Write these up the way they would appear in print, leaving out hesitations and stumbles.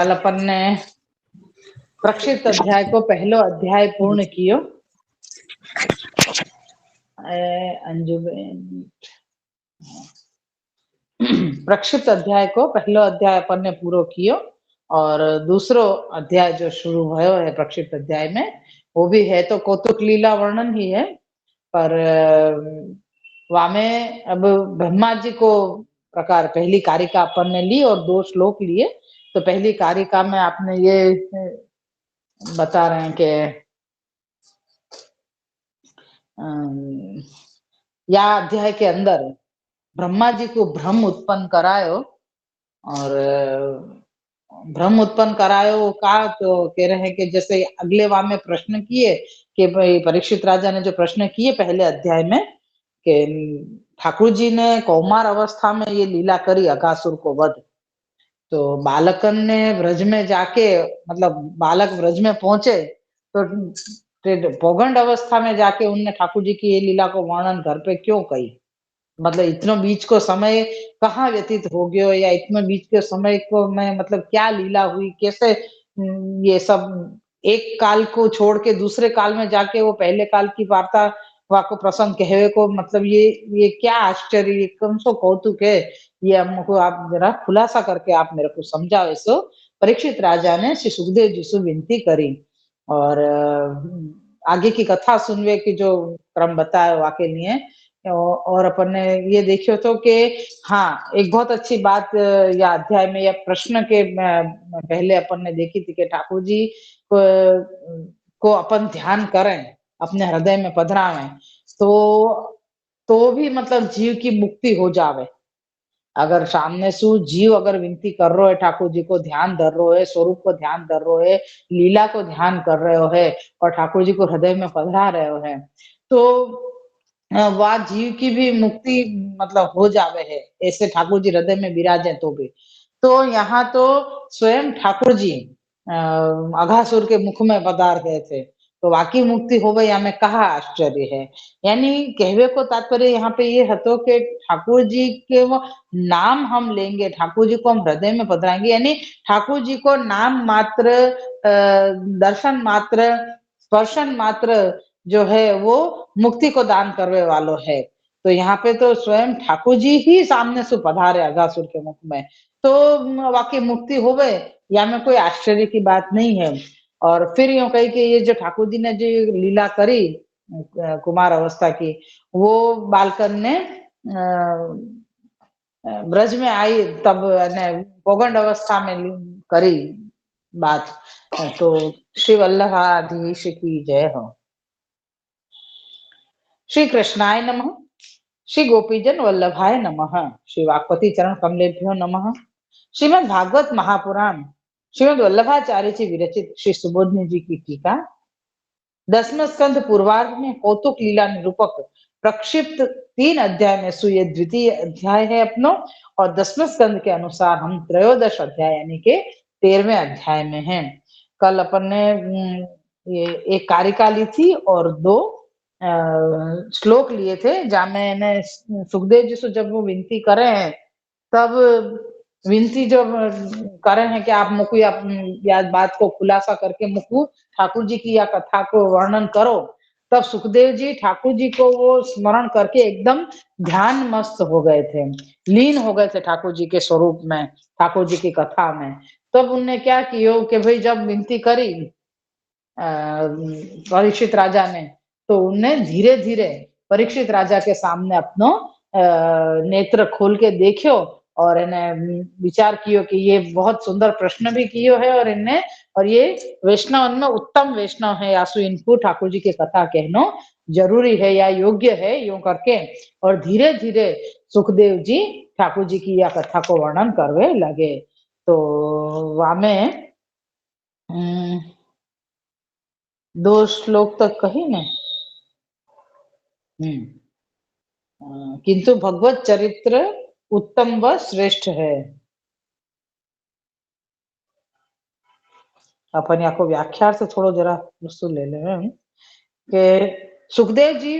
कल अपन ने प्रक्षिप्त अध्याय को पहलो अध्याय पूर्ण कियो। अंजुबेन प्रक्षिप्त अध्याय को पहलो अध्याय अपन ने पूरो कियो और दूसरो अध्याय जो शुरू भयो है प्रक्षिप्त अध्याय में वो भी है तो कौतुक लीला वर्णन ही है, पर वामे अब ब्रह्मा जी को प्रकार पहली कारिका अपन ने ली और 2 श्लोक लिए। तो पहली कारिका में आपने ये बता रहे हैं कि या अध्याय के अंदर ब्रह्मा जी को भ्रम उत्पन्न करायो और भ्रम उत्पन्न करायो का तो कह रहे हैं कि जैसे अगले वाम में प्रश्न किए कि भाई परीक्षित राजा ने जो प्रश्न किए पहले अध्याय में कि ठाकुर जी ने कौमार अवस्था में ये लीला करी अघासुर को वध, तो बालकन ने व्रज में जाके मतलब बालक व्रज में पहुंचे तो पौगंड अवस्था में जाके उनने ठाकुर जी की ये लीला को वर्णन घर पे क्यों कही, मतलब इतना बीच को समय कहाँ व्यतीत हो गयो या इतने बीच के समय को में मतलब क्या लीला हुई, कैसे ये सब एक काल को छोड़ के दूसरे काल में जाके वो पहले काल की वार्ता वाको प्रसंग कहे को मतलब ये क्या आश्चर्य कौन सो कौतुक है, ये हमको आप जरा खुलासा करके आप मेरे को समझाओ। ऐसो परीक्षित राजा ने श्री सुखदेव जी से विनती करी और आगे की कथा सुनवे की जो क्रम बताया वाके लिए और अपन ने ये देखियो तो कि हाँ एक बहुत अच्छी बात या अध्याय में या प्रश्न के पहले अपन ने देखी थी कि ठाकुर जी को अपन ध्यान करें अपने हृदय में पधरावें तो भी मतलब जीव की मुक्ति हो जावे। अगर सामने सु जीव अगर विनती कर रहे है ठाकुर जी को ध्यान धर रहे है, स्वरूप को ध्यान धर रहे है, लीला को ध्यान कर रहे है और ठाकुर जी को हृदय में पधरा रहे है तो वह जीव की भी मुक्ति मतलब हो जावे है, ऐसे ठाकुर जी हृदय में विराजे तो भी। तो यहाँ तो स्वयं ठाकुर जी अघासुर के मुख में पधार गए थे तो वाकई मुक्ति हो गई, हमें कहा आश्चर्य है। यानी कहवे को तात्पर्य यहाँ पे ये हतो कि ठाकुर जी के वो नाम हम लेंगे, ठाकुर जी को हम हृदय में पधराएंगे, यानी ठाकुर जी को नाम मात्र दर्शन मात्र स्पर्शन मात्र जो है वो मुक्ति को दान करने वालों है। तो यहाँ पे तो स्वयं ठाकुर जी ही सामने से पधारे अघासुर के मुख में तो वाकई मुक्ति हो गए, या में कोई आश्चर्य की बात नहीं है। और फिर यूं कही कि ये जो ठाकुर जी ने जो लीला करी कुमार अवस्था की वो बालकन ने ब्रज में आई तब पौगंड अवस्था में करी बात। तो श्री वल्लभाधीश की जय हो। श्री कृष्णाय नमः, श्री गोपीजन वल्लभाय नमः, श्री वाक्पति चरण कमलेभ्यो नमः। श्रीमद् भागवत महापुराण श्रीमद् वल्लभाचार्य जी विरचित श्री सुबोधनी जी की टीका 10वें स्कंद पूर्वार्ध में कौतुक लीला निरूपक प्रक्षिप्त 3 अध्याय में सु ये द्वितीय अध्याय है अपनो और 10वें स्कंद के अनुसार हम त्रयोदश अध्याय यानी के 13वें अध्याय में हैं। कल अपन ने ये एक कारिका ली थी और 2 श्लोक लिए थे जहाँ मैंने सुखदेव जी से जब वो विनती करे हैं तब विनती जो करे हैं कि आप मुकु या बात को खुलासा करके मुकु ठाकुर जी की या कथा को वर्णन करो, तब सुखदेव जी ठाकुर जी को वो स्मरण करके एकदम ध्यान मस्त हो गए थे, लीन हो गए थे ठाकुर जी के स्वरूप में, ठाकुर जी की कथा में। तब उनने क्या किया कि भाई जब विनती करी परीक्षित राजा ने तो उनने धीरे धीरे परीक्षित राजा के सामने अपनो नेत्र खोल के देखियो और इन्हें विचार कियो कि ये बहुत सुंदर प्रश्न भी कियो है और ये वैष्णव में उत्तम वैष्णव है, आसु इनको ठाकुर जी की कथा कहनो जरूरी है या योग्य है यूं करके और धीरे धीरे सुखदेव जी ठाकुर जी की यह कथा को वर्णन करवे लगे। तो वामे 2 श्लोक तक कही ने किंतु भगवत चरित्र उत्तम व श्रेष्ठ है। अपन यहाँ को व्याख्या से थोड़ा जरा सुन ले लें कि सुखदेव जी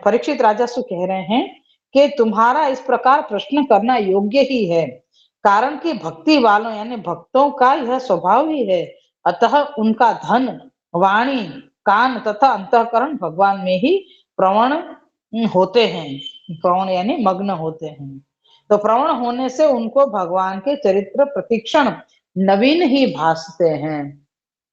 परीक्षित राजा से कह रहे हैं कि तुम्हारा इस प्रकार प्रश्न करना योग्य ही है, कारण कि भक्ति वालों यानी भक्तों का यह स्वभाव ही है। अतः उनका धन, वाणी, कान तथा अंतःकरण भगवान में ही प्रवण होते हैं। प्रवण यानी मग्न होते हैं। तो प्रवण होने से उनको भगवान के चरित्र प्रतिक्षण नवीन ही भासते हैं।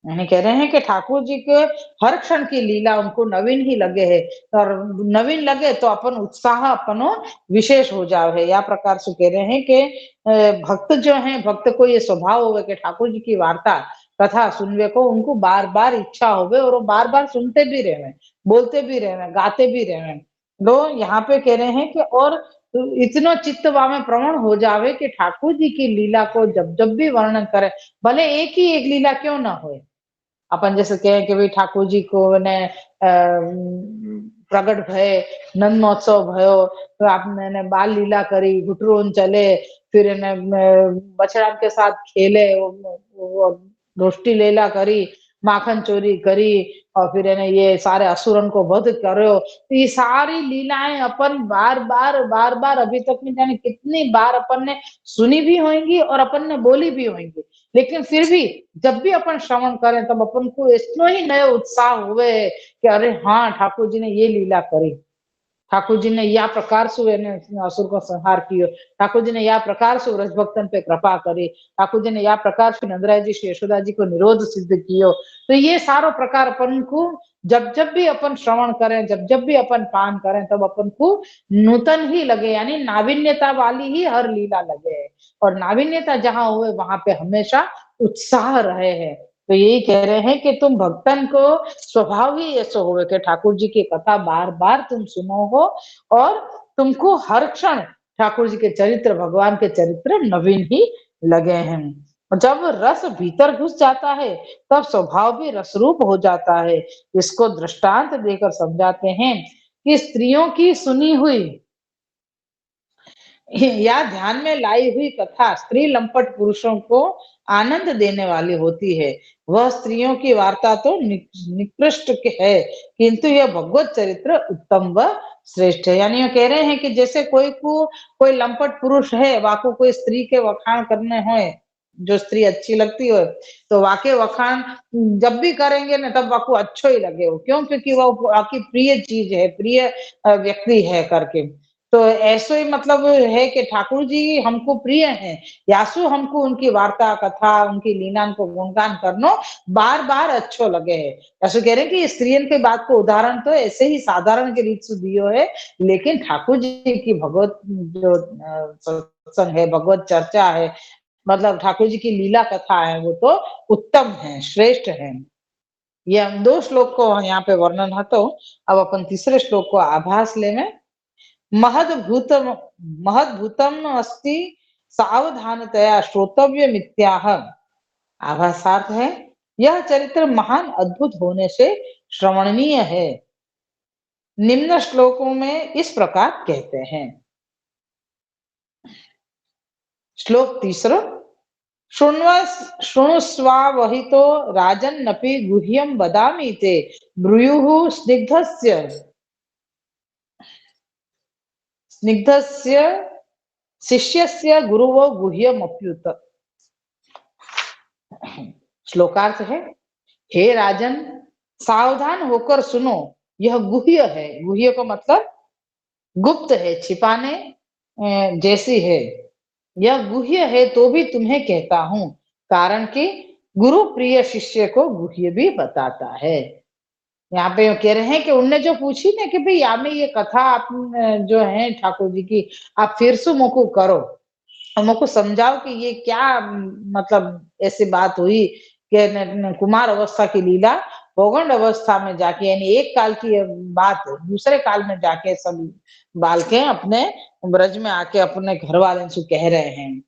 यानी कह रहे हैं कि ठाकुर जी के हर क्षण की लीला उनको नवीन ही लगे है, और नवीन लगे तो अपन उत्साह अपनो विशेष हो जावे। या प्रकार से कह रहे हैं कि भक्त जो हैं, भक्त को ये स्वभाव होवे कि ठाकुर जी की वार्ता कथा सुनवे को उनको बार बार इच्छा होवे, और वो बार बार सुनते भी रहे, बोलते भी रहे, गाते भी रहे। तो यहाँ पे कह रहे हैं कि और इतना चित्त में प्रवण हो जावे कि ठाकुर जी की लीला को जब जब भी वर्णन करे, भले एक ही एक लीला क्यों ना हो, अपन जैसे कहें कि भाई ठाकुर जी को ने प्रगट भय, नंद महोत्सव भयो, तो आपने बाल लीला करी, घुटरोन चले, फिर बछड़ा के साथ खेले, वो रोष्टि लीला करी, माखन चोरी करी, और फिर ये सारे असुरन को वध करो। तो ये सारी लीलाएं अपन बार बार अभी तक में जाने कितनी बार अपन ने सुनी भी होंगी और अपन ने बोली भी होंगी, लेकिन फिर भी जब भी अपन श्रवण करें तब अपन को इतना ही नया उत्साह हुए कि अरे हाँ, ठाकुर जी ने ये लीला करी, ठाकुर जी ने या प्रकार से असुर को संहार कियो, ठाकुर जी ने या प्रकार से व्रज भक्तन पे कृपा करी, ठाकुर जी ने या प्रकार से नंदराय जी श्री यशोदा जी को निरोध सिद्ध कियो। तो ये सारो प्रकार अपन को जब जब भी अपन श्रवण करें, जब जब भी अपन पान करें, तब अपन को नूतन ही लगे, यानी नाविन्यता वाली ही हर लीला लगे। और नाविन्यता जहां हुए वहां पे हमेशा उत्साह रहे हैं। तो यही कह रहे हैं कि तुम भक्तन को स्वभाव ही ऐसा होवे कि ठाकुर जी की कथा बार बार तुम सुनो हो, और तुमको हर क्षण ठाकुर जी के चरित्र, भगवान के चरित्र नवीन ही लगे हैं। जब रस भीतर घुस जाता है तब स्वभाव भी रसरूप हो जाता है। इसको दृष्टांत देकर समझाते हैं कि स्त्रियों की सुनी हुई या ध्यान में लाई हुई कथा स्त्री लंपट पुरुषों को आनंद देने वाली होती है। वह स्त्रियों की वार्ता तो निकृष्ट है, किंतु यह भगवत चरित्र उत्तम व श्रेष्ठ है। यानी ये कह रहे हैं कि जैसे कोई लंपट पुरुष है, वाको कोई स्त्री के वखाण करने हो, जो स्त्री अच्छी लगती हो, तो वाके वखाण जब भी करेंगे ना तब वाको अच्छो ही लगे हो, क्यों? क्योंकि वो आपकी प्रिय चीज है, प्रिय व्यक्ति है करके। तो ऐसे ही मतलब है कि ठाकुर जी हमको प्रिय हैं, यासु हमको उनकी वार्ता कथा, उनकी लीला को गुणगान करनो बार बार अच्छो लगे है। यासु कह रहे हैं कि स्त्रियन के बात को उदाहरण तो ऐसे ही साधारण के रीत से दियो है, लेकिन ठाकुर जी की भगवत जो सत्संग है, भगवत चर्चा है, मतलब ठाकुर जी की लीला कथा है, वो तो उत्तम है, श्रेष्ठ है। ये हम दो श्लोक को यहाँ पे वर्णन है। तो अब अपन तीसरे श्लोक को आभास ले में महद्भूतम महद्भूतम अस्ति सावधानतया श्रोतव्य मित्याह। आभासार्थ है यह चरित्र महान अद्भुत होने से श्रवणनीय है। निम्न श्लोकों में इस प्रकार कहते हैं। श्लोक तीसरा, शृणुस्वावहितो राजन्नपि गुह्यं वदामि ते ब्रूयुः स्निग्धस्य शिष्यस्य गुरुवो गुह्यमप्युत। श्लोकार्थ है, हे राजन, सावधान होकर सुनो, यह गुह्य है। गुह्य का मतलब गुप्त है, छिपाने जैसी है। यह गुह्य है तो भी तुम्हें कहता हूं, कारण कि गुरु प्रिय शिष्य को गुह्य भी बताता है। यहाँ पे कह रहे हैं कि उनने जो पूछी ना कि भाई या में ये कथा आप जो है ठाकुर जी की, आप फिर से मोको करो, हमको समझाओ कि ये क्या मतलब ऐसी बात हुई कि कुमार अवस्था की लीला पौगंड अवस्था में जाके, यानी एक काल की बात दूसरे काल में जाके सब बाल के अपने ब्रज में आके अपने घर वाले से कह रहे हैं।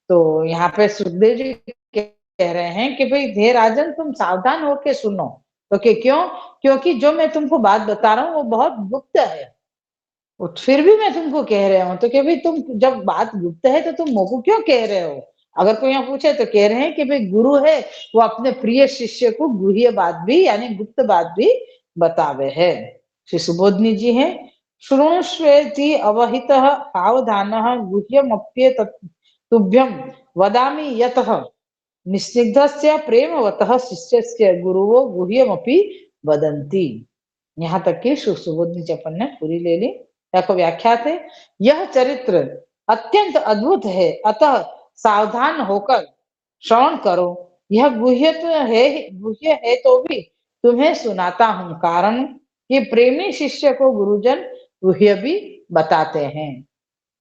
तो यहाँ पे सुखदेव जी कह रहे हैं कि भाई हे राजन, तुम सावधान होके सुनो। तो क्यों? क्योंकि जो मैं तुमको बात बता रहा हूँ वो बहुत गुप्त है, फिर भी मैं तुमको कह रहा हूँ। तो क्या भाई तुम जब बात गुप्त है तो तुम मोको क्यों कह रहे हो? अगर कोई यहाँ पूछे तो कह रहे हैं कि भाई गुरु है वो अपने प्रिय शिष्य को गुह्य बात भी यानी गुप्त बात भी बतावे है। श्री सुबोधनी जी हैं, शृणुष्वेति अवहितः सावधानः गुह्यमप्येतत् तुभ्यं वदामि यतः निस्निग्धस्य प्रेमवतः शिष्यस्य गुरुवो गुह्यमपि वदन्ति। यहाँ तक की सुबोध जी अपन ने पूरी ले ली। देखो व्याख्या थे, यह चरित्र अत्यंत अद्भुत है, अतः सावधान होकर श्रवण करो। यह गुह्य है तो भी तुम्हें सुनाता हूं, कारण कि प्रेमी शिष्य को गुरुजन गुह्य भी बताते हैं।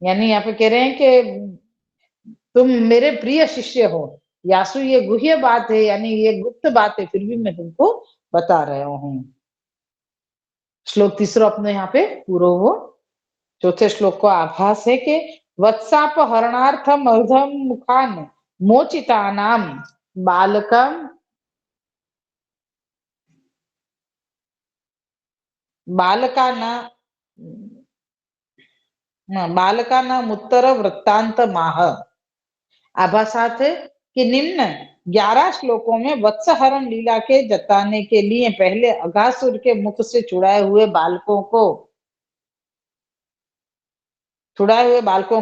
यानी यहाँ पे कह रहे हैं कि तुम मेरे प्रिय शिष्य हो, यासु ये गुह्य बात है, यानी ये गुप्त बात है, फिर भी मैं तुमको बता रहा हूं। श्लोक तीसरा अपने यहाँ पे पूरा हो। चौथे श्लोक को आभास है कि वत्सापहरणार्थम अर्धम मुखान मोचितानाम बालकम बालकाना बालकानाम उत्तर वृत्तांत माह। आभासात है कि निम्न 11 श्लोकों में वत्सहरण लीला के जताने के लिए पहले अघासुर के मुख से छुड़ाए हुए बालकों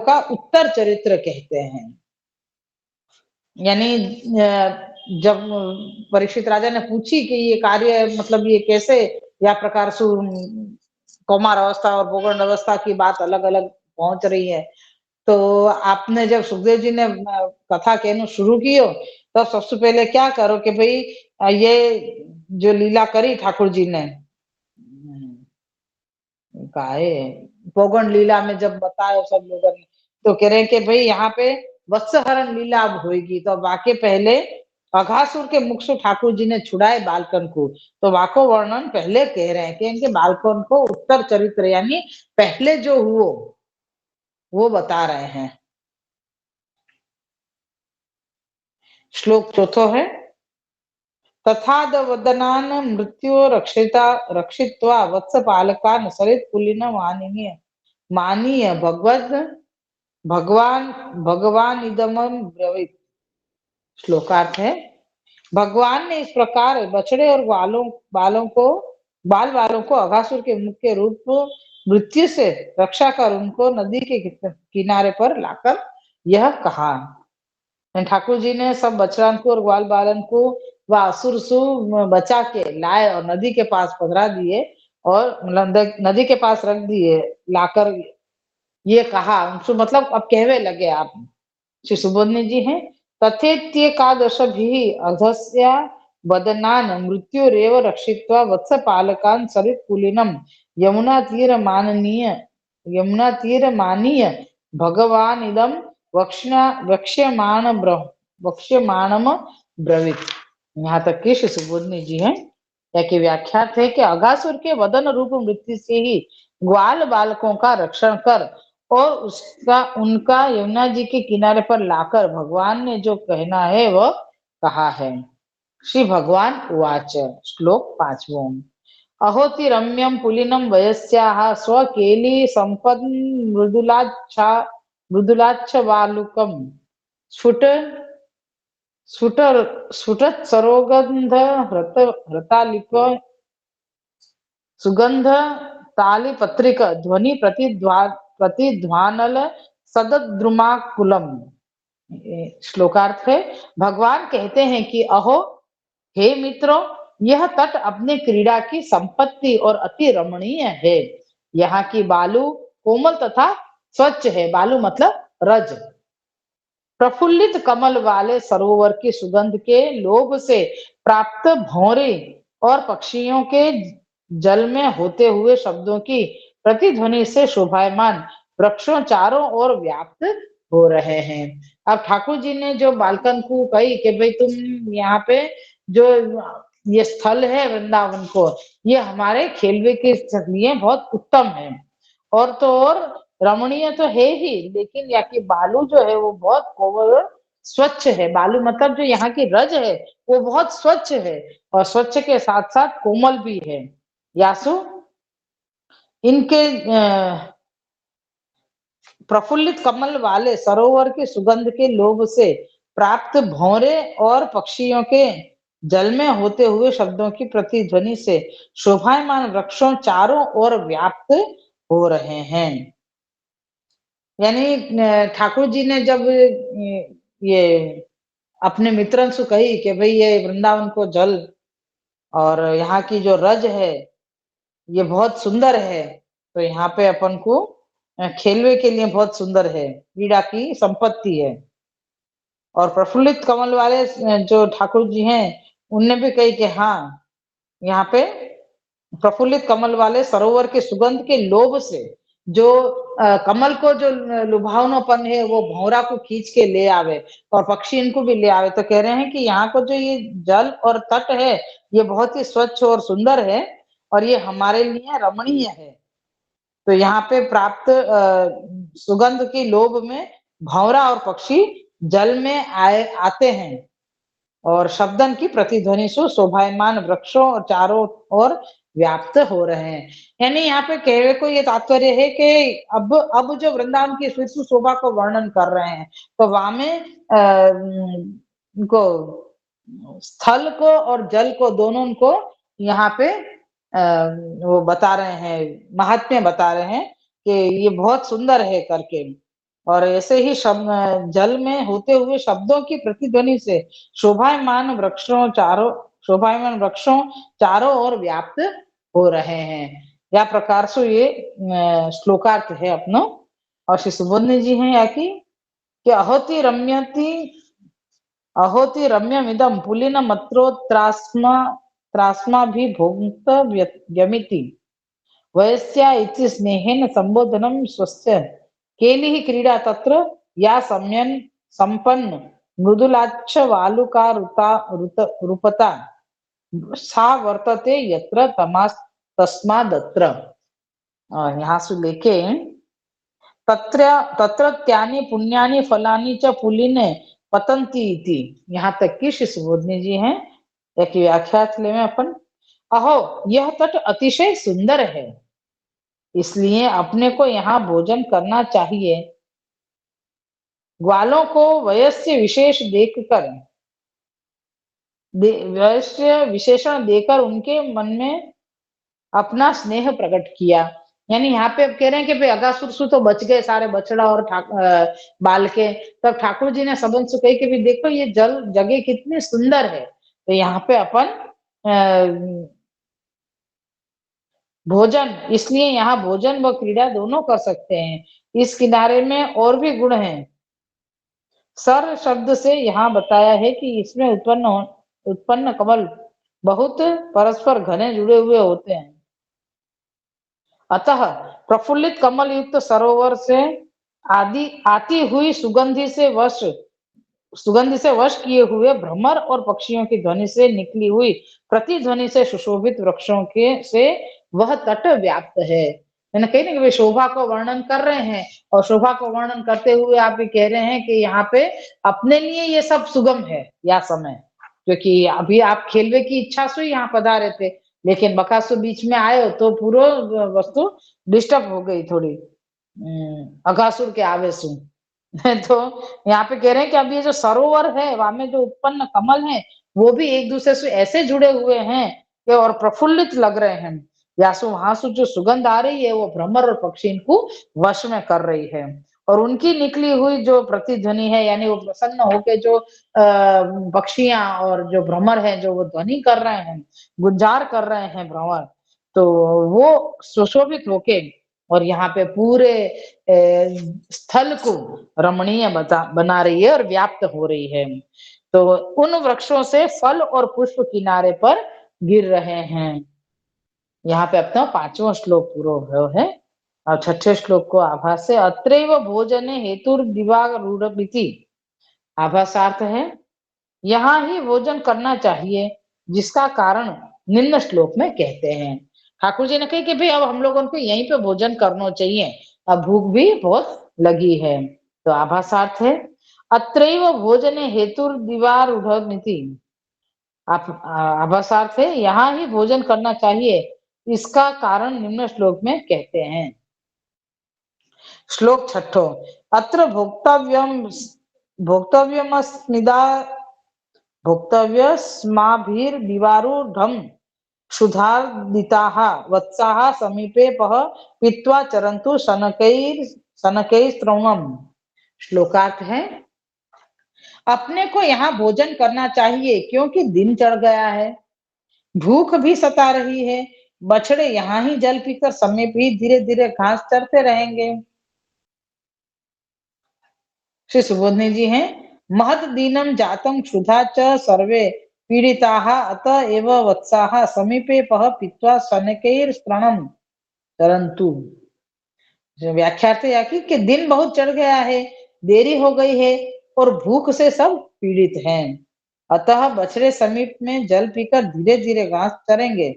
का उत्तर चरित्र कहते हैं। यानी जब परीक्षित राजा ने पूछी कि ये कार्य मतलब ये कैसे या प्रकार से कौमार अवस्था और बोगंड अवस्था की बात अलग अलग पहुंच रही है, तो आपने जब सुखदेव जी ने कथा कहना शुरू कियो, तो सबसे पहले क्या करो कि भाई ये जो लीला करी ठाकुर जी ने का है पोगंड लीला में जब बताया सब लोगों ने, तो कह रहे हैं कि भाई यहाँ पे वत्सहरण लीला अब होगी, तो वाके पहले अघासुर के मुख से ठाकुर जी ने छुड़ाए बालकन को, तो वाको वर्णन पहले कह रहे हैं कि इनके बालकन को उत्तर चरित्र यानी पहले जो हुआ वो बता रहे हैं। श्लोक चौथो है, तथाद वदनान मृत्यो रक्षित्वा वत्सपालकान सरित पुलिन मानीय भगवान इदमं ब्रवीत। श्लोकार्थ है, भगवान ने इस प्रकार बछड़े और बाल बालों को अघासुर के मुख के रूप मृत्यु से रक्षा कर उनको नदी के किनारे पर लाकर यह कहा। ठाकुर जी ने सब बछड़ान को और ग्वाल बालन को व असुर सु बचा के लाए और नदी के पास पधरा दिए और नदी के पास रख दिए लाकर ये कहा उनसे, मतलब अब कहवे लगे आप श्री सुबोधनी जी हैं, तथेत्येकादश भी अधस्या वदनान मृत्युरेव रक्षित्वा वत्सपालकान सरित कुलीनम यमुना तीर मानीय भगवान इदम वक्ष्यमाणम ब्रवीत। यहाँ तक की श्री सुबोधनी जी हैं या की व्याख्या थे कि अघासुर के वदन रूप मृत्यु से ही ग्वाल बालकों का रक्षण कर और उनका यमुना जी के किनारे पर लाकर भगवान ने जो कहना है वह कहा है। श्री भगवान उवाच। श्लोक 5वां, अहोति रम्यम पुलिनम वयस्याः स्वकेली संपद मृदुलाच्छ वालुकम स्फुट स्फुट स्फुटत सरोगंध हृतालिक सुगंध ताली पत्रिक ध्वनि प्रतिध्वानल सदद्रुमाकुलम। श्लोकार्थ है, भगवान कहते हैं कि अहो हे मित्रों, यह तट अपने क्रीड़ा की संपत्ति और अति रमणीय है। यहाँ की बालू कोमल तथा स्वच्छ है, बालू मतलब रज। प्रफुल्लित कमल वाले सरोवर की सुगंध के लोभ से प्राप्त भौरे और पक्षियों के जल में होते हुए शब्दों की प्रतिध्वनि से शोभायमान वृक्षों चारों ओर व्याप्त हो रहे हैं। अब ठाकुर जी ने जो बालकन को कही कि भाई तुम यहाँ पे जो ये स्थल है वृंदावन को, ये हमारे खेलवे के लिए बहुत उत्तम है, और तो और रमणीय तो है ही, लेकिन यहाँ की बालू जो है वो बहुत कोमल और स्वच्छ है। बालू मतलब जो यहाँ की रज है वो बहुत स्वच्छ है, और स्वच्छ के साथ साथ कोमल भी है। यासु इनके प्रफुल्लित कमल वाले सरोवर के सुगंध के लोभ से प्राप्त भौरे और पक्षियों के जल में होते हुए शब्दों की प्रतिध्वनि से शोभायमान वृक्षों चारों ओर व्याप्त हो रहे हैं। यानी ठाकुर जी ने जब ये अपने मित्रन से कही कि भाई ये वृंदावन को जल और यहाँ की जो रज है ये बहुत सुंदर है, तो यहाँ पे अपन को खेलवे के लिए बहुत सुंदर है, क्रीड़ा की संपत्ति है। और प्रफुल्लित कमल वाले जो ठाकुर जी हैं उनने भी कही कि हाँ, यहाँ पे प्रफुल्लित कमल वाले सरोवर के सुगंध के लोभ से जो कमल को जो लुभावनापन है वो भौरा को खींच के ले आवे और पक्षी इनको भी ले आवे। तो कह रहे हैं कि यहाँ को जो ये जल और तट है ये बहुत ही स्वच्छ और सुंदर है और ये हमारे लिए रमणीय है। तो यहाँ पे प्राप्त सुगंध की लोभ में भौरा और पक्षी जल में आते हैं और शब्दन की प्रतिध्वनि से शोभायमान वृक्षों और चारों ओर व्याप्त हो रहे हैं। यानी यहाँ पे कहने को ये तात्पर्य है कि अब जो वृंदावन की विश्व शोभा को वर्णन कर रहे हैं तो वहां में उनको स्थल को और जल को दोनों को यहाँ पे वो बता रहे हैं, महात्म्य बता रहे हैं कि ये बहुत सुंदर है करके। और ऐसे ही जल में होते हुए शब्दों की प्रतिध्वनि से शोभायमान वृक्षों चारों ओर व्याप्त हो रहे हैं। या प्रकार से ये श्लोकार्थ है अपनो। और श्री सुबोधनी जी हैं या कि अहोति रम्यमिदं पुलिन त्रास्मा भी भोक्त व्यमिति वयस्या इति स्नेहेन संबोधनम स्वस्य केलिः क्रीडा तत्र या सम्यन संपन्न मृदुलाच्छ वालुका रूपता सा वर्तते यत्र तस्मादत्र। यहाँ से लेके तत्रत्यानि पुण्यानि फलानि च पुलिने पतंती इति यहाँ तक की श्री सुबोधनी जी हैं एक व्याख्या ले में अपन। अहो यह तट अतिशय सुंदर है, इसलिए अपने को यहाँ भोजन करना चाहिए। ग्वालों को वयस्य विशेषण देकर उनके मन में अपना स्नेह प्रकट किया। यानी यहाँ पे अब कह रहे हैं कि भाई अगासुर तो बच गए सारे बछड़ा और बाल के, तब ठाकुर जी ने सबन से कही कि भाई देखो ये जगह कितनी सुंदर है, तो यहाँ पे अपन भोजन, इसलिए यहाँ भोजन व क्रीड़ा दोनों कर सकते हैं। इस किनारे में और भी गुण हैं। सर शब्द से यहाँ बताया है कि इसमें उत्पन्न कमल बहुत परस्पर घने जुड़े हुए होते हैं। अतः प्रफुल्लित कमल युक्त सरोवर से आती हुई सुगंधि से वश किए हुए भ्रमर और पक्षियों की ध्वनि से निकली हुई प्रतिध्वनि से सुशोभित वृक्षों के से वह तट व्याप्त है। मैंने कही ना कि भाई शोभा को वर्णन कर रहे हैं और शोभा को वर्णन करते हुए आप ये कह रहे हैं कि यहाँ पे अपने लिए ये सब सुगम है या समय, क्योंकि अभी आप खेलवे की इच्छा से यहाँ पधारे थे लेकिन बकासुर बीच में आए हो तो पूरा वस्तु डिस्टर्ब हो गई थोड़ी अगासुर के आवेश तो यहाँ पे कह रहे हैं कि अब ये जो सरोवर है वहां में जो उत्पन्न कमल है वो भी एक दूसरे से ऐसे जुड़े हुए हैं कि और प्रफुल्लित लग रहे हैं। यासु वहां से जो सुगंध आ रही है वो भ्रमर और पक्षी इनको वश में कर रही है और उनकी निकली हुई जो प्रतिध्वनि है यानी वो प्रसन्न होके जो पक्षियां और जो भ्रमर है जो वो ध्वनि कर रहे हैं, गुंजार कर रहे हैं भ्रमर, तो वो सुशोभित होके और यहाँ पे पूरे स्थल को रमणीय बना रही है और व्याप्त हो रही है। तो उन वृक्षों से फल और पुष्प किनारे पर गिर रहे हैं। यहाँ पे अपना 5वां श्लोक पूरा हुआ है और 6ठे श्लोक को आभास से अत्रैव भोजने हेतुर दिवारूढ़मिति आभासार्थ है यहाँ ही भोजन करना चाहिए जिसका कारण निम्न श्लोक में कहते हैं। ठाकुर जी ने कही कि भाई अब हम लोगों को यहीं पे भोजन करना चाहिए, अब भूख भी बहुत लगी है। तो आभासार्थ है अत्रैव भोजने हेतुर दिवारूढ़मिति आभासार्थ है यहाँ ही भोजन करना चाहिए, इसका कारण निम्न श्लोक में कहते हैं। श्लोक 6 अत्र भोक्तव्यस्माभिर्दिवारूढम् क्षुधार्दिताः वत्साः समीपे पीत्वा चरन्तु सनकै श्रवणम। श्लोकार्थ है, अपने को यहाँ भोजन करना चाहिए क्योंकि दिन चढ़ गया है, भूख भी सता रही है। बछड़े यहाँ ही जल पीकर समय भी धीरे धीरे घास चरते रहेंगे। श्री सुबोधनी जी हैं, महद दीनम जातम क्षुधा च सर्वे पीड़िताः अतः एव वत्साः समीपे पह पीत्वा शनकैर स्तृणम तरन्तु। व्याख्या या कि दिन बहुत चढ़ गया है, देरी हो गई है और भूख से सब पीड़ित हैं, अतः बछड़े समीप में जल पीकर धीरे धीरे घास चरेंगे।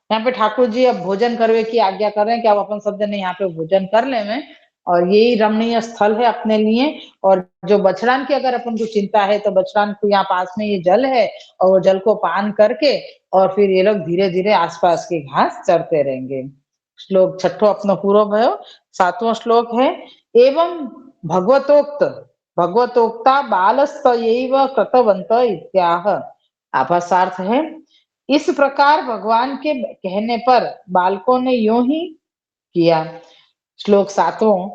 यहाँ पे ठाकुर जी अब भोजन करवे की आज्ञा कर रहे हैं कि अब अपन सब जने यहाँ पे भोजन कर ले में, और यही रमणीय स्थल है अपने लिए। और जो बछड़ान की अगर अपन को चिंता है तो बछड़ान को यहाँ पास में ये जल है और वो जल को पान करके और फिर ये लोग धीरे धीरे आसपास की घास चरते रहेंगे। श्लोक छठो अपनो पूरो भयो। सातवां श्लोक है, एवं भगवतोक्त भगवतोक्ता बालस्तयैव कृतवन्त इत्याह। आभासार्थ है, इस प्रकार भगवान के कहने पर बालकों ने यूं ही किया। श्लोक सातों,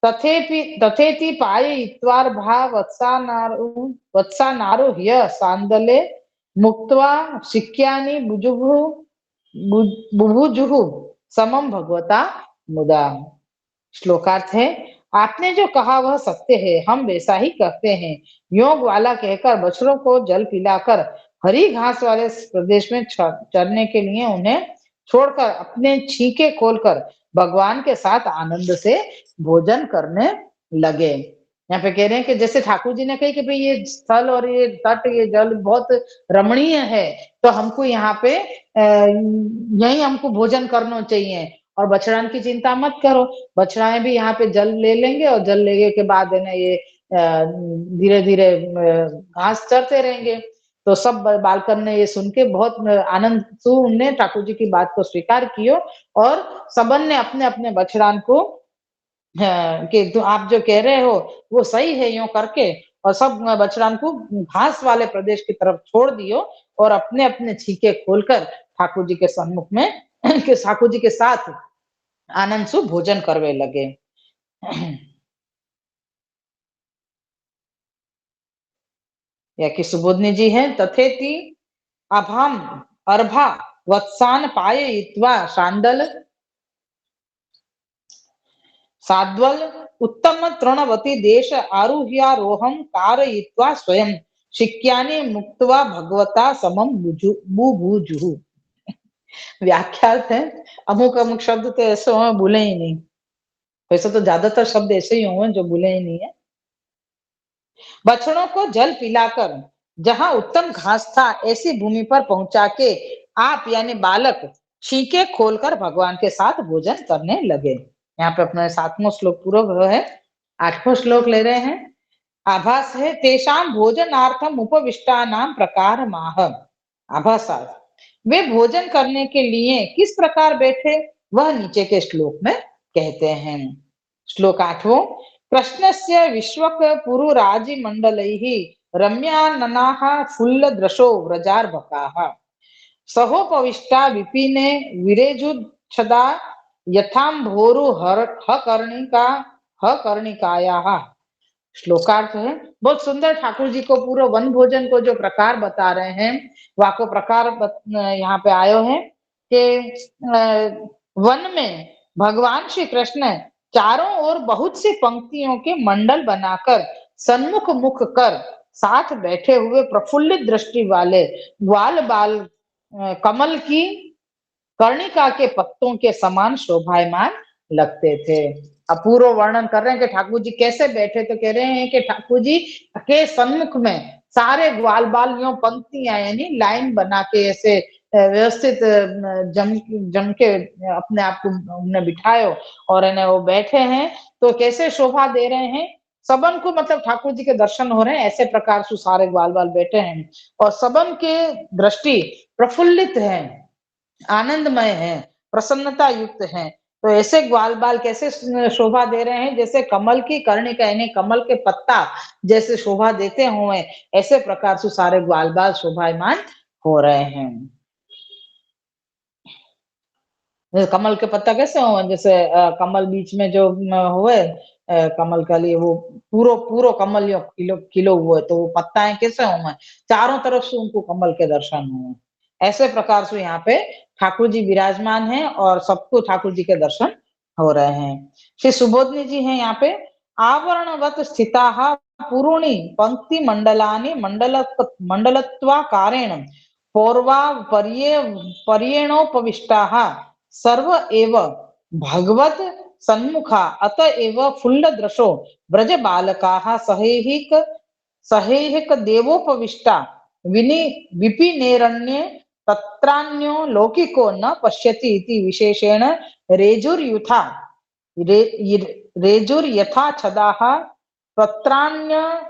तथेति पाययित्वा भा वत्सानारोह्य सांदले मुक्त्वा शिक्यानि बुभुजुः समम भगवता मुदा। श्लोकार्थ है, आपने जो कहा वह सत्य है, हम वैसा ही करते हैं। योग वाला कहकर बछड़ों को जल पिलाकर हरी घास वाले प्रदेश में चरने के लिए उन्हें छोड़कर अपने छींके खोलकर भगवान के साथ आनंद से भोजन करने लगे। यहाँ पे कह रहे हैं कि जैसे ठाकुर जी ने कही कि भाई ये स्थल और ये तट, ये जल बहुत रमणीय है, तो हमको यहाँ पे यही हमको भोजन करना चाहिए और बछड़ान की चिंता मत करो, बछड़ाएं भी यहाँ पे जल ले लेंगे और जल लेने के बाद है ना ये धीरे धीरे घास चरते रहेंगे। तो सब बालकन ने ये सुन के बहुत आनंद से उनने ठाकुर जी की बात को स्वीकार कियो और सबन ने अपने अपने बछड़ान को कि तो आप जो कह रहे हो वो सही है यूं करके, और सब बछड़ान को घास वाले प्रदेश की तरफ छोड़ दियो और अपने अपने छीके खोलकर ठाकुर जी के सम्मुख में ठाकुर जी के साथ आनंद से भोजन करवे लगे। या कि सुबोधनी जी हैं, तथेति अभाम अर्भा वत्सान पाययित्वा शांडल साद्वल उत्तम तृणवती देश आरुह्यारोहम कारयित्वा स्वयं शिक्यानि मुक्त्वा भगवता समम बुभुजुः। व्याख्यात है, अमुक अमुक शब्द तो ऐसे हो भूले ही नहीं, वैसे तो ज्यादातर शब्द ऐसे ही होंगे जो भूले ही नहीं है। बछड़ों को जल पिलाकर जहां उत्तम घास था ऐसी भूमि पर पहुंचा के आप यानी बालक छींके खोलकर भगवान के साथ भोजन करने लगे। यहाँ पे अपना 7वां श्लोक पूरा हुआ है। 8वां श्लोक ले रहे हैं। आभास है, तेषाम भोजनार्थम उपविष्टा नाम प्रकार माह। आभास, वे भोजन करने के लिए किस प्रकार बैठे वह नीचे के श्लोक में कहते हैं। श्लोक 8वां, कृष्णस्य विश्वक पुरुराजिमण्डलैः रम्याननाः फुल्लदृशो व्रजार्भकाः सहोपविष्टा विपिने विरेजुच्छदा यथाम्भोरु कर्णिकायाः। श्लोकार्थ है, बहुत सुंदर ठाकुर जी को पूरा वन भोजन को जो प्रकार बता रहे हैं, वाको प्रकार यहाँ पे आयो है कि वन में भगवान श्री कृष्ण चारों ओर बहुत सी पंक्तियों के मंडल बनाकर सन्मुख मुख कर साथ बैठे हुए प्रफुल्लित दृष्टि वाले ग्वाल बाल कमल की कर्णिका के पत्तों के समान शोभायमान लगते थे। अपूर्व वर्णन कर रहे हैं कि ठाकुर जी कैसे बैठे, तो कह रहे हैं कि ठाकुर जी के सन्मुख में सारे ग्वाल बाल यो पंक्तियां यानी लाइन बना के ऐसे व्यवस्थित जम के अपने आप को उन्हें बिठायो और इन्हें वो बैठे हैं, तो कैसे शोभा दे रहे हैं सबन को, मतलब ठाकुर जी के दर्शन हो रहे हैं ऐसे प्रकार से सारे ग्वाल बाल बैठे हैं और सबन के दृष्टि प्रफुल्लित है, आनंदमय है, प्रसन्नता युक्त है। तो ऐसे ग्वाल बाल कैसे शोभा दे रहे हैं, जैसे कमल की कर्णिका यानी कमल के पत्ता जैसे शोभा देते हुए ऐसे प्रकार से सारे ग्वाल बाल शोभायमान हो रहे हैं। जैसे कमल के पत्ता कैसे हो, जैसे कमल बीच में जो हुए कमल का लिए वो पूरो पूरो कमल यो खिलो खिलो हुए, तो वो पत्ताएं कैसे हुए, चारों तरफ से उनको कमल के दर्शन हुए। ऐसे प्रकार से यहाँ पे ठाकुर जी विराजमान हैं और सबको ठाकुर जी के दर्शन हो रहे हैं। श्री सुबोधनी जी हैं यहाँ पे, आवरणवत स्थिता पुरूणि पंक्ति मंडलानि मंडलत्वाकारेण पौर्वा पर्येणोपविष्टाः सर्व एव भगवत सन्मुखा अतएव फुल्लदृशो ब्रज बालकाः सहेहिक देवोपविष्टा विनि विपिनेरण्ये तत्रान्यो लौकिको न पश्यति इति विशेषेण रेजुर्युथा रेजुर्यथा छदाः पत्राण्य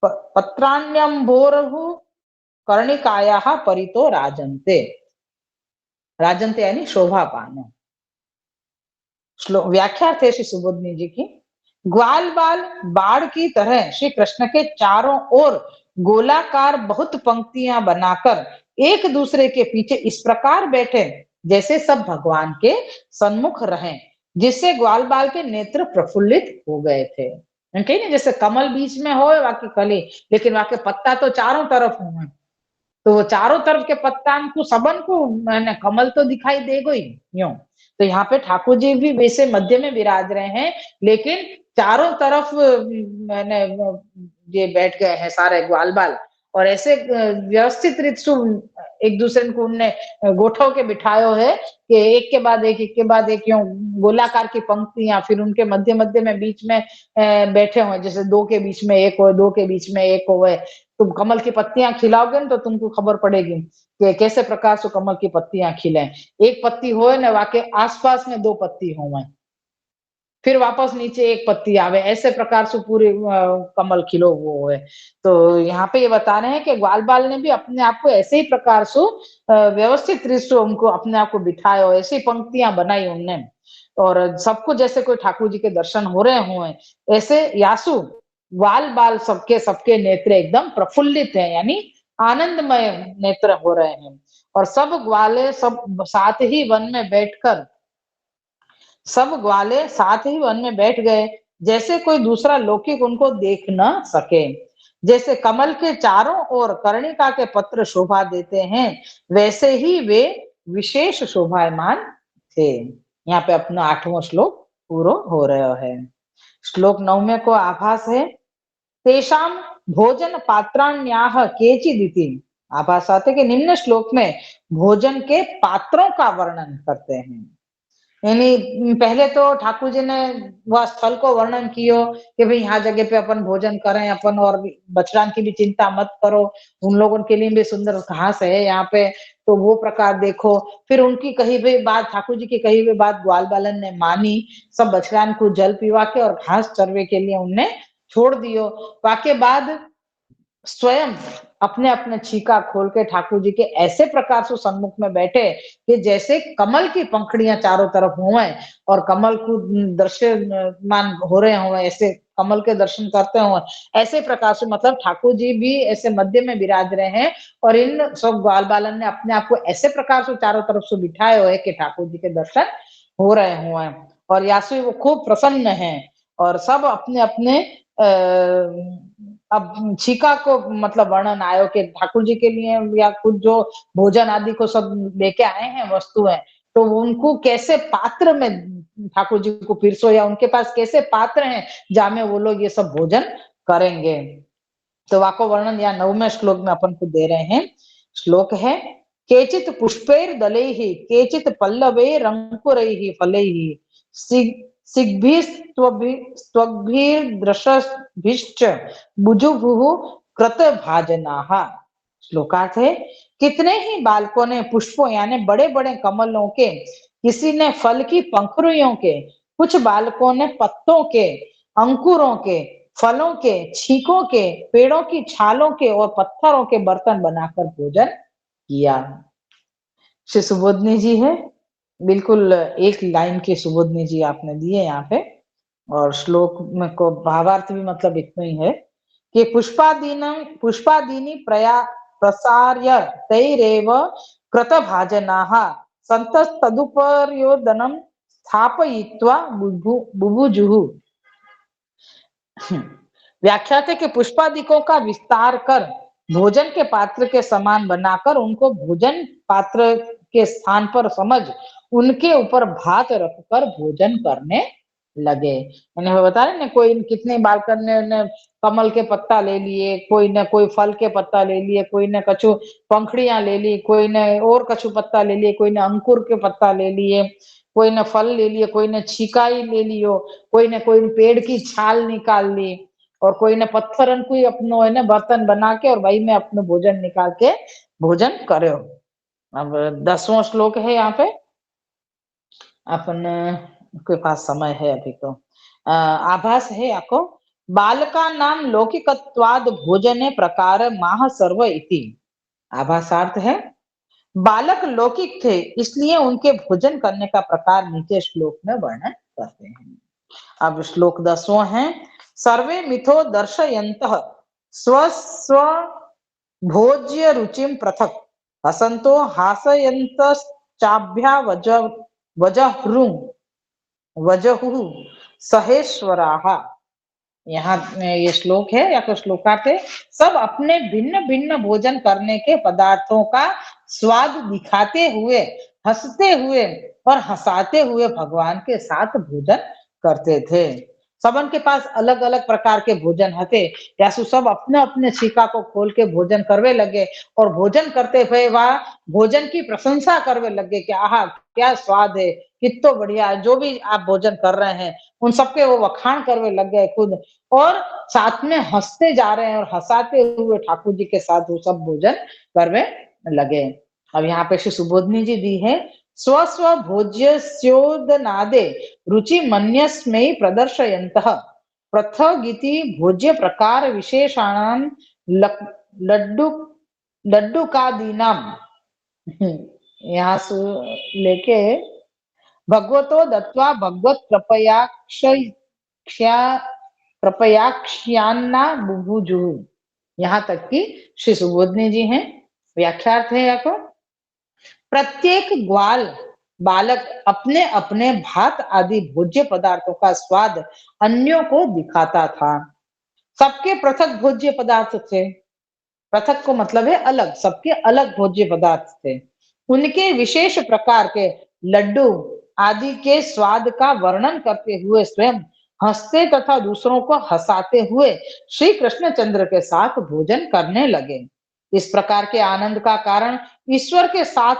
पत्राण्यम्भोरुः कर्णिकायाः परितो राजन्ते। राजन्ते यानी शोभा पाना। श्लोक व्याख्या थे श्री सुबोधनी जी की। ग्वाल बाल बाढ़ की तरह श्री कृष्ण के चारों ओर गोलाकार बहुत पंक्तियां बनाकर एक दूसरे के पीछे इस प्रकार बैठे जैसे सब भगवान के सन्मुख रहें, जिससे ग्वाल बाल के नेत्र प्रफुल्लित हो गए थे। कहीं ना जैसे कमल बीच में हो वाके कली, लेकिन वाके पत्ता तो चारों तरफ हो, तो वो चारों तरफ के पत्ता को सबन को मैंने कमल तो दिखाई देगा ही यूं। तो यहाँ पे ठाकुर जी भी वैसे मध्य में विराज रहे हैं, लेकिन चारों तरफ मैंने ये बैठ गए हैं सारे ग्वाल बाल, और ऐसे व्यवस्थित रीत से एक दूसरे को उनने गोठव के बिठायो है कि एक के बाद एक के बाद एक यूं गोलाकार की पंक्तियां, फिर उनके मध्य मध्य में बीच में बैठे हुए, जैसे दो के बीच में एक हो, दो के बीच में एक हो। तुम कमल की पत्तियां खिलाओगे ना तो तुमको खबर पड़ेगी कि कैसे प्रकार से कमल की पत्तियां खिले। एक पत्ती होए ना वाके आसपास में दो पत्ती होवे, फिर वापस नीचे एक पत्ती आवे, ऐसे प्रकार से पूरे कमल खिलो वो है। तो यहाँ पे ये बता रहे हैं कि ग्वाल बाल ने भी अपने आप को ऐसे ही प्रकार से व्यवस्थित रीत से उनको अपने आप को बिठाया, ऐसी पंक्तियां बनाई उनने, और सबको जैसे कोई ठाकुर जी के दर्शन हो रहे हुए ऐसे यासु ग्वाल बाल सबके सबके नेत्र एकदम प्रफुल्लित है, यानी आनंदमय नेत्र हो रहे हैं। और सब ग्वाले सब साथ ही वन में बैठकर, सब ग्वाले साथ ही वन में बैठ गए, जैसे कोई दूसरा लौकिक उनको देख न सके। जैसे कमल के चारों ओर कर्णिका के पत्र शोभा देते हैं, वैसे ही वे विशेष शोभायमान थे। यहाँ पे अपना 8वां श्लोक पूरा हो रहा है। श्लोक 9 को आभास है, तेषाम भोजन पात्राण्याह केचिदिति। आभास आते कि निम्न श्लोक में भोजन के पात्रों का वर्णन करते हैं। यानी पहले तो ठाकुर जी ने वह स्थल को वर्णन कियो कि भाई यहाँ जगह पे अपन भोजन करें अपन, और बछड़ान की भी चिंता मत करो, उन लोगों के लिए भी सुंदर घास है यहाँ पे, तो वो प्रकार देखो। फिर उनकी कही हुई बात, ठाकुर जी की कही हुई बात ग्वाल बालन ने मानी, सब बछड़ान को जल पिवा के और घास चरवे के लिए उनने छोड़ दियो। वाके बाद स्वयं अपने अपने छीका खोल के ठाकुर जी के ऐसे प्रकार से सन्मुख में बैठे कि जैसे कमल की पंखड़ियां चारों तरफ हुए और कमल को दृश्यमान हो रहे हुए, ऐसे कमल के दर्शन करते हुए, ऐसे प्रकार से मतलब ठाकुर जी भी ऐसे मध्य में विराज रहे हैं, और इन सब ग्वाल बालन ने अपने आप को ऐसे प्रकार से चारों तरफ से बिठाए हुए कि ठाकुर जी के दर्शन हो रहे हुए। और यासु वो खूब प्रसन्न है, और सब अपने अपने अब छीका को मतलब वर्णन आयो कि ठाकुर जी के लिए या खुद जो भोजन आदि को सब लेके आए हैं वस्तु है, तो उनको कैसे पात्र में ठाकुर जी को पिरसो, या उनके पास कैसे पात्र हैं जहाँ में वो लोग ये सब भोजन करेंगे। तो वाको वर्णन या 9वें श्लोक में अपन को दे रहे हैं। श्लोक है, केचित पुष्पैर दलैः केचित पल्लवैर अंकुरैः फलैः सिग्भिस्त्वग्भिर्दृशभिश्च बुजुभुः कृतभाजनाः। श्लोकार्थ है, कितने ही बालकों ने पुष्पों यानी बड़े बड़े कमलों के, किसी ने फल की पंखुड़ियों के, कुछ बालकों ने पत्तों के, अंकुरों के, फलों के, छीकों के, पेड़ों की छालों के और पत्थरों के बर्तन बनाकर भोजन किया। श्री सुबोधनी जी है, बिल्कुल एक लाइन के सुबोधनी जी आपने दिए यहाँ पे, और श्लोक में को भावार्थ भी मतलब इतना ही है कि पुष्पादीनी प्रसार्य तैरेव कृतभाजनाः सन्तस्तदुपर्योदनं स्थापयित्वा बुभुजुः। व्याख्या थे कि पुष्पादिकों का विस्तार कर भोजन के पात्र के समान बनाकर उनको भोजन पात्र के स्थान पर समझ उनके ऊपर भात रखकर भोजन करने लगे। मैंने बता रहे ना, कोई कितने बालकन ने कमल के पत्ता ले लिए, कोई ने कोई फल के पत्ता ले लिए, कोई ने कछु पंखड़ियां ले ली, कोई ने और कछु पत्ता ले लिए, कोई ने अंकुर के पत्ता ले लिए, कोई ने फल ले लिए, कोई ने छिकाई ले लियो, कोई ने कोई पेड़ की छाल निकाल ली, और कोई ने पत्थरन को अपनो है ना बर्तन बना के और वही में अपने भोजन निकाल के भोजन करो। अब 10वां श्लोक है यहाँ पे, अपन के पास समय है अभी तो। आभास है आपको, बालका नाम लौकिकत्वाद भोजने प्रकार माह सर्व इति। आभासार्थ है, बालक लौकिक थे इसलिए उनके भोजन करने का प्रकार नीचे श्लोक में वर्णन करते हैं। अब श्लोक 10वां है, सर्वे मिथो दर्शयन्तः स्व स्व भोज्य रुचिम पृथक हसंतो हासयन्तश्चाभ्या वजहु सहेश्वराः। यहाँ ये श्लोक है या तो श्लोकार्थ है, सब अपने भिन्न भिन्न भोजन करने के पदार्थों का स्वाद दिखाते हुए, हंसते हुए और हंसाते हुए भगवान के साथ भोजन करते थे। सबन के पास अलग अलग प्रकार के भोजन हते, यासु सब अपने अपने छिका को खोल के भोजन करवे लगे और भोजन करते हुए वह भोजन की प्रशंसा करवे लगे कि आहा क्या स्वाद है, कितना बढ़िया, जो भी आप भोजन कर रहे हैं उन सबके वो वखाण करवे लग गए खुद, और साथ में हंसते जा रहे हैं और हंसाते हुए ठाकुर जी के साथ वो सब भोजन करवे लगे। अब यहाँ पे श्री सुबोधनी जी दी है, स्व स्व भोज्य स्योदनादे रुचि मन्यस्मै प्रदर्शयन्तः पृथगिति भोज्य प्रकार विशेषाणां लड्डू लड्डुकादीनाम। यहाँ से लेके भगवतो दत्वा भगवत कृपयाक्ष्यान्ना बुभुजु, यहाँ तक कि श्री सुबोधनी जी हैं। व्याख्यार्थ है या को, प्रत्येक ग्वाल बालक अपने अपने भात आदि भोज्य पदार्थों का स्वाद अन्यों को दिखाता था। सबके पृथक भोज्य पदार्थ थे, पृथक को मतलब है अलग, सबके अलग भोज्य पदार्थ थे। उनके विशेष प्रकार के लड्डू आदि के स्वाद का वर्णन करते हुए स्वयं हंसते तथा दूसरों को हंसाते हुए श्री कृष्णचंद्र के साथ भोजन करने लगे। इस प्रकार के आनंद का कारण ईश्वर के साथ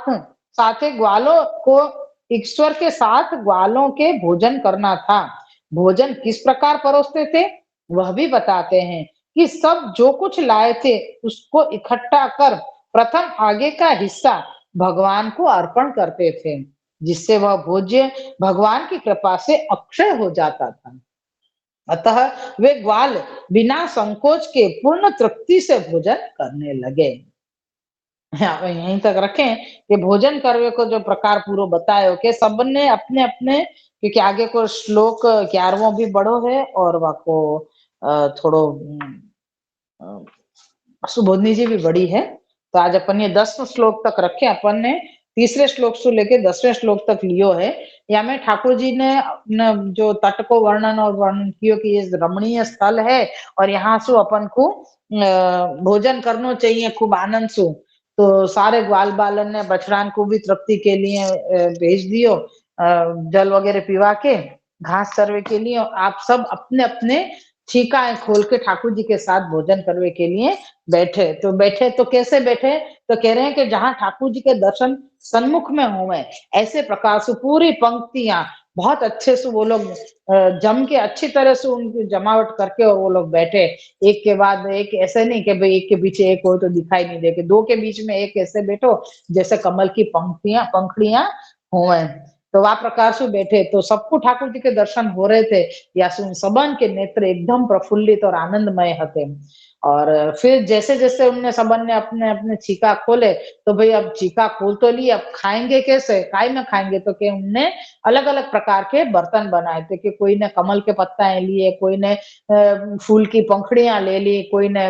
ग्वालों के भोजन करना था। भोजन किस प्रकार परोसते थे वह भी बताते हैं कि सब जो कुछ लाए थे उसको इकट्ठा कर प्रथम आगे का हिस्सा भगवान को अर्पण करते थे, जिससे वह भोज्य भगवान की कृपा से अक्षय हो जाता था। अतः वे ग्वाल बिना संकोच के पूर्ण तृप्ति से भोजन करने लगे। यहीं तक रखें कि भोजन करवे को जो प्रकार पूरा बतायो कि सबने अपने अपने, क्योंकि आगे को श्लोक 11वां भी बड़ो है और वाको थोड़ो सुबोधनी जी भी बड़ी है, तो आज अपन ये 10 श्लोक तक रखे। अपन ने तीसरे श्लोक से लेके 10वें श्लोक तक लियो है। या में ठाकुर जी ने जो तट को वर्णन कियो कि ये रमणीय स्थल है और यहाँ से अपन को भोजन करना चाहिए खूब आनंद से, तो सारे ग्वाल बालन ने बछड़ान को भी तृप्ति के लिए भेज दियो, जल वगैरह पिवा के घास चरवे के लिए। आप सब अपने अपने ठीका खोल के ठाकुर जी के साथ भोजन करने के लिए बैठे तो कैसे बैठे, तो कह रहे हैं कि जहां ठाकुर जी के दर्शन सन्मुख में हुए ऐसे प्रकार से पूरी पंक्तियां बहुत अच्छे से वो लोग जम के अच्छी तरह से उनकी जमावट करके और वो लोग बैठे एक के बाद एक, ऐसे नहीं कि भाई एक के पीछे एक हो तो दिखाई नहीं दे, दो के बीच में एक ऐसे बैठो जैसे कमल की पंखड़ियां हुए। तो वा प्रकार से बैठे तो सबको ठाकुर जी के दर्शन हो रहे थे या सुन सबन के नेत्र एकदम प्रफुल्लित और आनंदमय हते। और फिर जैसे-जैसे उनने सबन ने अपने-अपने छीका खोले, तो भई अब छीका खोल तो ली, अब खाएँगे कैसे? काय में खाएँगे? तो के उनने अलग-अलग प्रकार के बर्तन बनाए थे कि कोई ने कमल के पत्ताएँ लिए, कोई ने फूल की पंखुड़ियाँ ले ली, कोई ने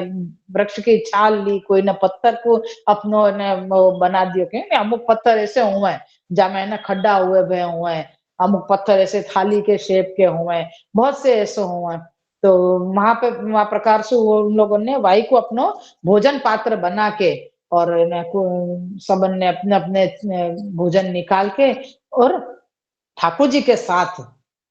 वृक्ष की छाल ली, कोई ने पत्थर को अपनों ने वो बना दियो के अमुक पत्थर ऐसे हुए हैं, जहाँ ना खड्डा हुए भये हुए हैं, अमुक पत्थर ऐसे थाली के शेप के हुए हैं, बहुत से ऐसे हुए हैं। तो वहाँ पे वहाँ प्रकार से वो उन लोगों ने वाई को अपनो भोजन पात्र बना के और न को सबन ने अपने-अपने भोजन निकाल के और ठाकुर जी के साथ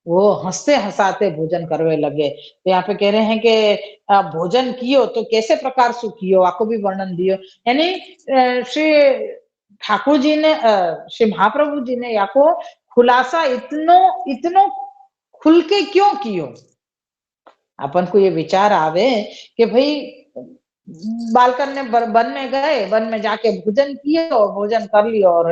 वो हँसते-हँसाते भोजन करवे लगे। तो यहाँ पे कह रहे हैं कि भोजन कियो तो कैसे प्रकार से कियो? आपको भी वर्णन दियो। यानी श्री ठाकुर जी ने श्री महाप्रभु जी ने या को खुलासा इतनो इतनो खुल के क्यों कियो? अपन को ये विचार आवे कि भई बालकन ने वन में गए, वन में जाके भोजन कियो, भोजन कर लियो और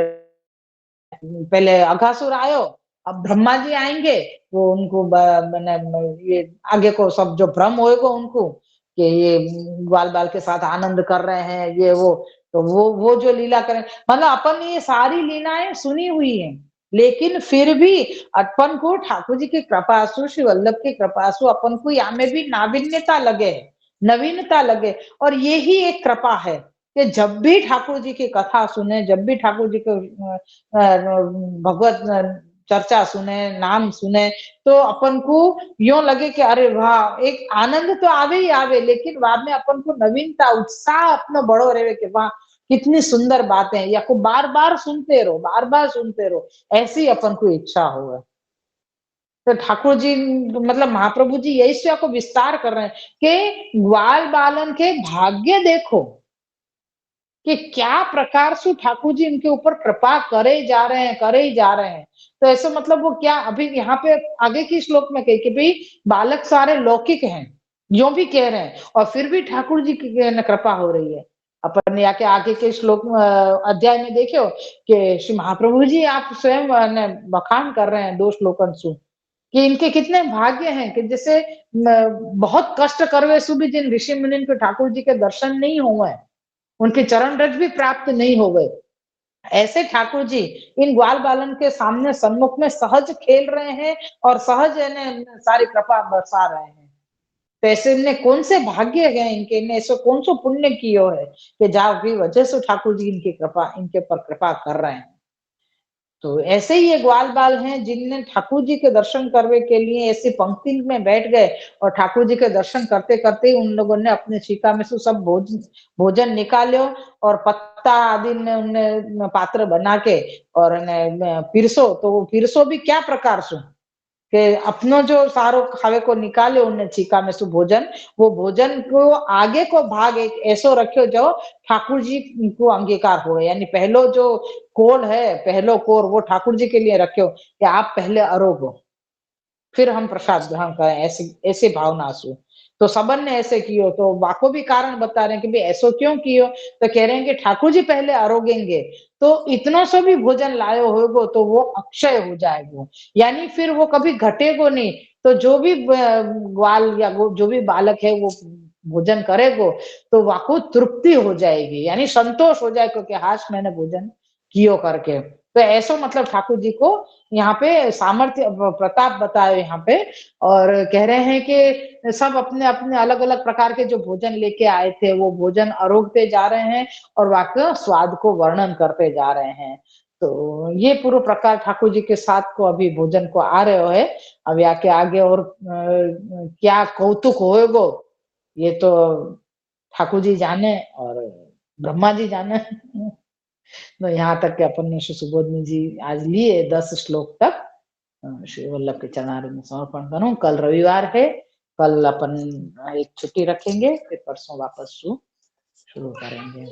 पहले अघासुर आयो, अब ब्रह्मा जी आएँगे, वो उनको ब मने म ये आगे को सब जो भ्रम होएगा उनको, कि ये ग्वाल-बाल के साथ आनंद कर रहे हैं, ये वो, तो वो जो लीला करें मतलब अपन ने ये सारी लीलाएँ सुनी हुई हैं, लेकिन फिर भी अपन को ठाकुर जी की कृपासु, श्री वल्लभ की कृपासु अपन को यहाँ में भी नावीन्यता लगे, नवीनता लगे और यही एक कृपा है, कि जब भी ठाकुर जी की कथा सुने, जब भी ठाकुर जी को भगवत चर्चा सुने, नाम सुने, तो अपन को यूँ लगे कि अरे वाह! एक आनंद तो आवे ही आवे, लेकिन बाद में अपन को नवीनता, उत्साह अपना बढ़ो रहे कि वाह! कितनी सुंदर बातें हैं, या को बार-बार सुनते रहो, बार-बार सुनते रहो, ऐसी अपन को इच्छा होवे। तो ठाकुर जी मतलब महाप्रभु जी यही से आपको विस्तार कर रहे हैं कि ग्वाल-बालन के भाग्य देखो। कि क्या प्रकार से ठाकुर जी इनके ऊपर कृपा करे जा रहे हैं, करे ही जा रहे हैं। तो ऐसा मतलब वो क्या अभी यहाँ पे आगे की श्लोक में कही कि भई बालक सारे लौकिक हैं, यूँ भी कह रहे हैं और फिर भी ठाकुर जी की न कृपा हो रही है। अपन या के आगे के श्लोक अध्याय में देखियो कि श्री महाप्रभु जी आप स्वयं न बखान कर रहे हैं 2 श्लोकन सु, कि इनके कितने भाग्य हैं कि जैसे बहुत कष्ट करवे सु भी जिन ऋषि मुनिन को ठाकुर जी के दर्शन नहीं हुए हैं। उनके चरण रज भी प्राप्त नहीं हो गए। ऐसे ठाकुर जी इन ग्वाल बालन के सामने सन्मुख में सहज खेल रहे हैं और सहज यानी सारी कृपा बरसा रहे हैं। तो ऐसे इनने कौन से भाग्य हैं इनके, इनने ऐसा कौन सो पुण्य कियो है कि जाकी वजह से ठाकुर जी इनकी कृपा इनके ऊपर कृपा कर रहे हैं। तो ऐसे ही ये ग्वाल-बाल हैं जिनने ठाकुर जी के दर्शन करने के लिए ऐसी पंक्ति में बैठ गए और ठाकुर जी के दर्शन करते-करते ही उन लोगों ने अपने छिका में से सब भोजन निकालो और पत्ता आदि में उनने पात्र बना के और ने पिरसो, तो वो पिरसो भी क्या प्रकार से कि अपनो जो सारो खावे को निकाले उनने छीका में से भोजन, वो भोजन को आगे को भाग एक ऐसो रखियो जो ठाकुर जी को अंगीकार हो, यानी पहलो जो कोल है, पहलो कोर वो ठाकुर जी के लिए रखियो कि आप पहले अरोगो। फिर हम प्रसाद ग्रहण करें ऐसी ऐसी भावना से। तो सबन ने ऐसे कियो तो वाको भी कारण बता रहे हैं कि भाई ऐसो क्यों कियो? तो कह रहे हैं कि ठाकुर जी पहले आरोगेंगे, तो इतना सा भी भोजन लायो होगो तो वो अक्षय हो जाएगो। यानी फिर वो कभी घटेगो नहीं। तो जो भी ग्वाल या वो जो भी बालक है वो भोजन करेगो, तो वाको तृप्ति हो जाएगी, यानी संतोष हो जाएगा कि हाश मैंने भोजन कियो करके। तो ऐसो मतलब ठाकुर जी को यहाँ पे सामर्थ्य प्रताप बताए यहाँ पे और कह रहे हैं कि सब अपने-अपने अलग-अलग प्रकार के जो भोजन लेके आए थे, वो भोजन अरोगते जा रहे हैं और वाक़ स्वाद को वर्णन करते जा रहे हैं। तो ये पूर्व प्रकार ठाकुर जी के साथ को अभी भोजन को आ रहे हो है। अब या के आगे और क्या कौतुक होएगो, ये तो ठाकुर जी जाने और ब्रह्मा जी जाने। तो यहाँ तक के अपन ने श्री सुबोधनी जी आज लिए 10 श्लोक तक श्री वल्लभ के चरणारविंद में समर्पण करूँ। कल रविवार है, कल अपन एक छुट्टी रखेंगे, फिर परसों वापस शुरू करेंगे।